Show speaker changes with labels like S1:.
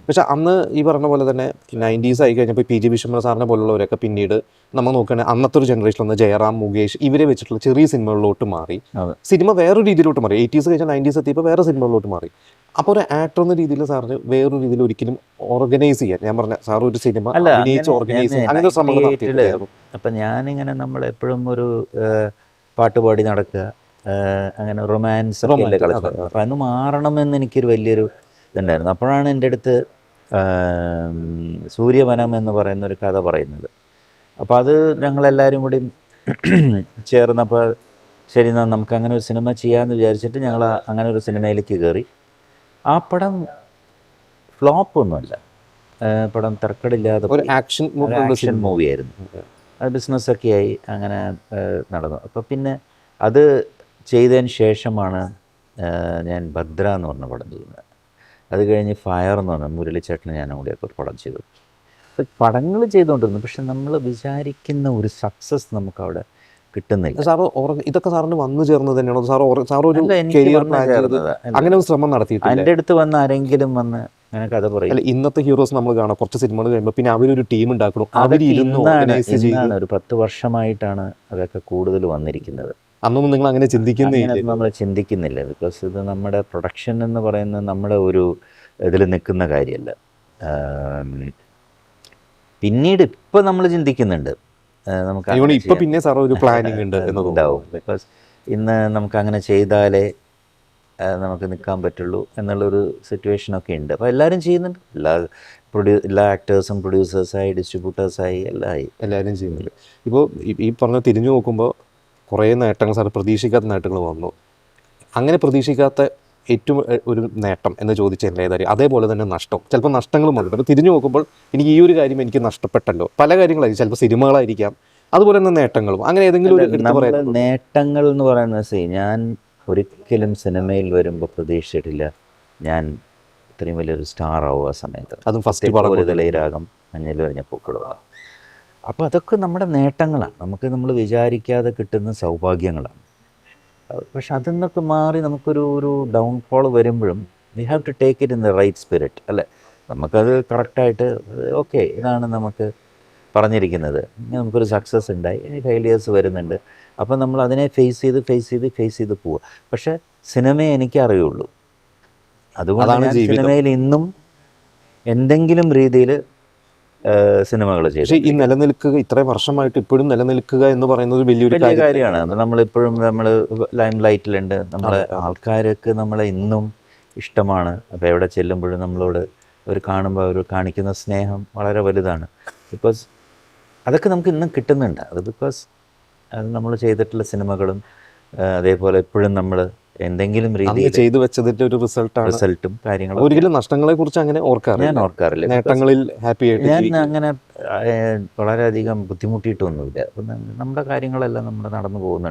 S1: പക്ഷെ അന്ന് ഈ പറഞ്ഞ പോലെ തന്നെ 90s ആയി കഴിഞ്ഞപ്പോൾ PG വിശ്വനാഥ് സാറിനെ പോലുള്ളവരൊക്കെ പിന്നീട് നമ്മൾ നോക്കുകയാണെങ്കിൽ അന്നത്തെ ഒരു ജനറേഷൻ വന്ന് ജയറാം, മുകേഷ് ഇവരെ വെച്ചിട്ടുള്ള ചെറിയ സിനിമകളിലോട്ട് മാറി. സിനിമ വേറൊരു രീതിയിലോട്ട് മാറി. 80s കഴിഞ്ഞാൽ 90s എത്തിയപ്പോൾ വേറെ സിനിമകളിലോട്ട് മാറി. അപ്പോൾ ഒരു ആക്ടർ എന്ന രീതിയിൽ സാറിന് വേറൊരു രീതിയിൽ ഒരിക്കലും ഓർഗനൈസ് ചെയ്യാൻ, ഞാൻ പറഞ്ഞ സാർ ഒരു സിനിമ അഭിനയിച്ച് ഓർഗനൈസ് ചെയ്യാൻ അങ്ങനെ ഒരു ശ്രമങ്ങൾ നടത്തിയിട്ടില്ലായിരുന്നു.
S2: അപ്പം ഞാനിങ്ങനെ നമ്മളെപ്പോഴും ഒരു പാട്ടുപാടി നടക്കുക, അങ്ങനെ റൊമാൻസ് ഒക്കെ അല്ലേ കളിച്ചത്. അപ്പം അന്ന് മാറണമെന്ന് എനിക്കൊരു വലിയൊരു ഇതുണ്ടായിരുന്നു. അപ്പോഴാണ് എൻ്റെ അടുത്ത് സൂര്യവനം എന്ന് പറയുന്ന ഒരു കഥ പറയുന്നത്. അപ്പോൾ അത് ഞങ്ങളെല്ലാവരും കൂടി ചേർന്നപ്പോൾ ശരി എന്നാൽ നമുക്ക് അങ്ങനെ ഒരു സിനിമ ചെയ്യാമെന്ന് വിചാരിച്ചിട്ട് ഞങ്ങൾ അങ്ങനെ ഒരു സിനിമയിലേക്ക് കയറി. ആ പടം ഫ്ലോപ്പൊന്നുമല്ല, പടം തർക്കടില്ലാതെ
S1: ഒരു ആക്ഷൻ
S2: മൂവിയായിരുന്നു. അത് ബിസിനസ്സൊക്കെ ആയി അങ്ങനെ നടന്നു. അപ്പോൾ പിന്നെ അത് ചെയ്തതിന് ശേഷമാണ് ഞാൻ ഭദ്ര എന്ന് പറഞ്ഞ പടം ചെയ്യുന്നത്. അത് കഴിഞ്ഞ് ഫയർ എന്ന് പറഞ്ഞ മുരളിച്ചേട്ടന് ഞാനും കൂടിയൊക്കെ ഒരു പടം ചെയ്തു. അപ്പോൾ പടങ്ങൾ ചെയ്തുകൊണ്ടിരുന്നു, പക്ഷെ നമ്മൾ വിചാരിക്കുന്ന ഒരു സക്സസ് നമുക്കവിടെ കിട്ടുന്നില്ല.
S1: സാറ് ഇതൊക്കെ സാറിന് വന്നു ചേർന്നത് തന്നെയാണോ? സാർ ഒരു കരിയർ പ്ലാൻ ചെയ്തത് അങ്ങനെ ഒരു ശ്രമം നടത്തിയിട്ടില്ല?
S2: എൻ്റെ അടുത്ത് വന്ന് ആരെങ്കിലും വന്ന് അങ്ങനെ കഥ പറയും.
S1: അല്ല, ഇന്നത്തെ ഹീറോസ് നമ്മൾ കാണാം, കുറച്ച് സിനിമകൾ കഴിയുമ്പോൾ പിന്നെ അവരൊരു ടീം ഉണ്ടാക്കണം.
S2: ഒരു 10 വർഷമായിട്ടാണ് അതൊക്കെ കൂടുതൽ വന്നിരിക്കുന്നത്.
S1: അന്നൊന്നും നിങ്ങൾ അങ്ങനെ ചിന്തിക്കുന്നില്ല?
S2: നമ്മൾ ചിന്തിക്കുന്നില്ല. ബിക്കോസ് ഇത് നമ്മുടെ പ്രൊഡക്ഷൻ എന്ന് പറയുന്നത് നമ്മുടെ ഒരു ഇതിൽ നിൽക്കുന്ന കാര്യമല്ല. പിന്നീട് ഇപ്പം നമ്മൾ ചിന്തിക്കുന്നുണ്ട്, നമുക്ക്
S1: ഇപ്പൊ പിന്നെ സാർ ഒരു പ്ലാനിങ് ഉണ്ട്
S2: ഉണ്ടാവും. ബിക്കോസ് ഇന്ന് നമുക്ക് അങ്ങനെ ചെയ്താലേ നമുക്ക് നിൽക്കാൻ പറ്റുള്ളൂ എന്നുള്ളൊരു സിറ്റുവേഷനൊക്കെ ഉണ്ട്. അപ്പോൾ എല്ലാവരും ചെയ്യുന്നുണ്ട്. എല്ലാ ആക്ടേഴ്സും പ്രൊഡ്യൂസേഴ്സായി, ഡിസ്ട്രിബ്യൂട്ടേഴ്സായി
S1: എല്ലാവരും ചെയ്യുന്നുണ്ട്. ഇപ്പോൾ ഈ പറഞ്ഞ തിരിഞ്ഞു നോക്കുമ്പോൾ കുറേ നേട്ടങ്ങൾ സാർ പ്രതീക്ഷിക്കാത്ത നേട്ടങ്ങൾ വന്നു. അങ്ങനെ പ്രതീക്ഷിക്കാത്ത ഏറ്റവും ഒരു നേട്ടം എന്ന് ചോദിച്ചാൽ ഏതായാലും അതേപോലെ തന്നെ നഷ്ടം, ചിലപ്പോൾ നഷ്ടങ്ങളും വന്നു. അപ്പോൾ തിരിഞ്ഞു നോക്കുമ്പോൾ എനിക്ക് ഈ ഒരു കാര്യം എനിക്ക് നഷ്ടപ്പെട്ടല്ലോ, പല കാര്യങ്ങളായിരിക്കും, ചിലപ്പോൾ സിനിമകളായിരിക്കാം, അതുപോലെ തന്നെ നേട്ടങ്ങളും. അങ്ങനെ ഏതെങ്കിലും ഒരു
S2: നേട്ടങ്ങൾ എന്ന് പറയുന്നത്, ഞാൻ ഒരിക്കലും സിനിമയിൽ വരുമ്പോൾ പ്രതീക്ഷിച്ചിട്ടില്ല ഞാൻ ഇത്രയും വലിയൊരു സ്റ്റാർ ആവും ആ സമയത്ത്.
S1: അതും ഫസ്റ്റ് പടം
S2: രാഗം, മഞ്ഞിൽ വരഞ്ഞ പൂക്കളുമാണ്. അപ്പോൾ അതൊക്കെ നമ്മുടെ നേട്ടങ്ങളാണ്, നമുക്ക് നമ്മൾ വിചാരിക്കാതെ കിട്ടുന്ന സൗഭാഗ്യങ്ങളാണ്. പക്ഷെ അതിൽ നിന്നൊക്കെ മാറി നമുക്കൊരു ഡൗൺഫോൾ വരുമ്പോഴും we have to take it in the right spirit, അല്ലേ? നമുക്കത് കറക്റ്റായിട്ട് ഓക്കെ, ഇതാണ് നമുക്ക് പറഞ്ഞിരിക്കുന്നത്, നമുക്കൊരു സക്സസ് ഉണ്ടായി, ഇനി ഫെയിലിയേഴ്സ് വരുന്നുണ്ട്, അപ്പം നമ്മൾ അതിനെ ഫേസ് ചെയ്ത് പോവുക. പക്ഷേ സിനിമയെ എനിക്ക് അറിയുള്ളൂ, അതുകൊണ്ടാണ് സിനിമയിൽ ഇന്നും എന്തെങ്കിലും രീതിയിൽ സിനിമകൾ ചെയ്തു.
S1: ഈ നിലനിൽക്കുക, ഇത്രയും വർഷമായിട്ട് ഇപ്പോഴും നിലനിൽക്കുക എന്ന് പറയുന്നത് വലിയൊരു
S2: കാര്യമാണ്. നമ്മളിപ്പോഴും നമ്മൾ ലൈം ലൈറ്റിലുണ്ട്, നമ്മളെ ആൾക്കാർക്ക് നമ്മളെ ഇന്നും ഇഷ്ടമാണ്. അപ്പോൾ എവിടെ ചെല്ലുമ്പോഴും നമ്മളോട് അവർ കാണുമ്പോൾ അവർ കാണിക്കുന്ന സ്നേഹം വളരെ വലുതാണ്. ബിക്കോസ് അതൊക്കെ നമുക്ക് ഇന്നും കിട്ടുന്നുണ്ട്. അത് ബിക്കോസ് അത് നമ്മൾ ചെയ്തിട്ടുള്ള സിനിമകളും അതേപോലെ എപ്പോഴും നമ്മൾ എന്തെങ്കിലും രീതിയിൽ
S1: ചെയ്തു വെച്ചതിന്റെ ഒരു
S2: റിസൾട്ടും കാര്യങ്ങളും.
S1: ഒരിക്കലും നഷ്ടങ്ങളെ കുറിച്ച് അങ്ങനെ
S2: ഞാൻ ഓർക്കാറില്ല.
S1: നേട്ടങ്ങളിൽ ഹാപ്പി ആയിട്ട്
S2: ഞാൻ അങ്ങനെ വളരെയധികം ബുദ്ധിമുട്ടിയിട്ടൊന്നുമില്ല. അപ്പം നമ്മുടെ കാര്യങ്ങളെല്ലാം നമ്മൾ നടന്നു പോകുന്നുണ്ട്.